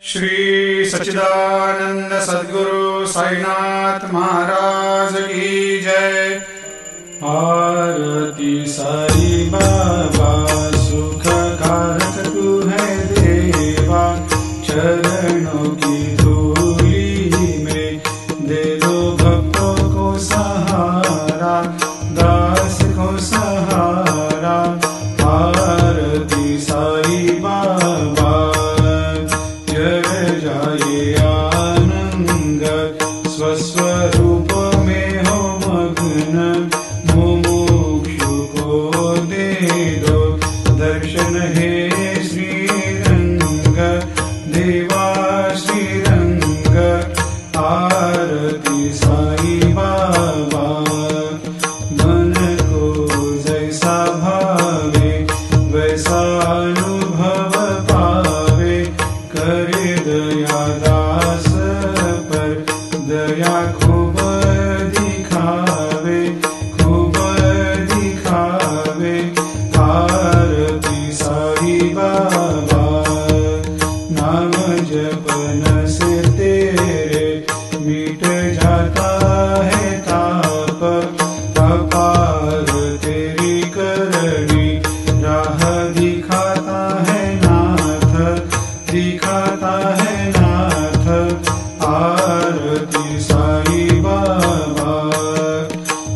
श्री सच्चिदानंद सद्गुरु साईनाथ महाराज की जय। आरती साई बाबा सुख कारक तू है देवा, चरणों की धूली में दे दो भक्तों को सहारा, दास को सहारा। आरती साई बाबा जय जाए आनंद, स्वस्वरूप में हो मग्न, मुमुक्षु को दे दो दर्शन हे श्रीरंग, देवा श्रीरंग। आरती साई बाबा मन को जैसा भावे वैसा अनुभव पावे, करे दया दास पर दया खूब दिखावे, खूब दिखावे। आरती साई बाबा नाम जपन से तेरे मिट जाता है ताप, अपार तेरी करनी राह दिखाता है नाथ, दिखाता है नाथ। आरती साई बाबा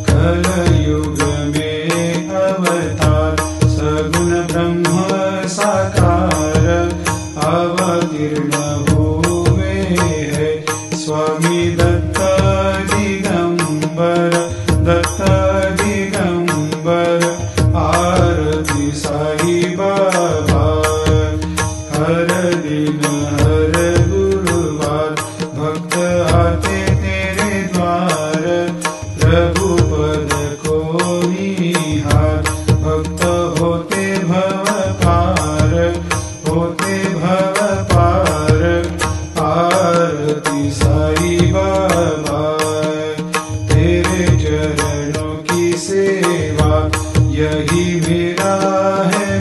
कलयुग में अवतार, सगुण ब्रह्म साकार अवतीर्ण हुए है स्वामी दत्त दिगंबर, दत्त दिगंबर। आरती साई बाबा हर दिन हर गुरुवार भक्त आते तेरे द्वार, प्रभु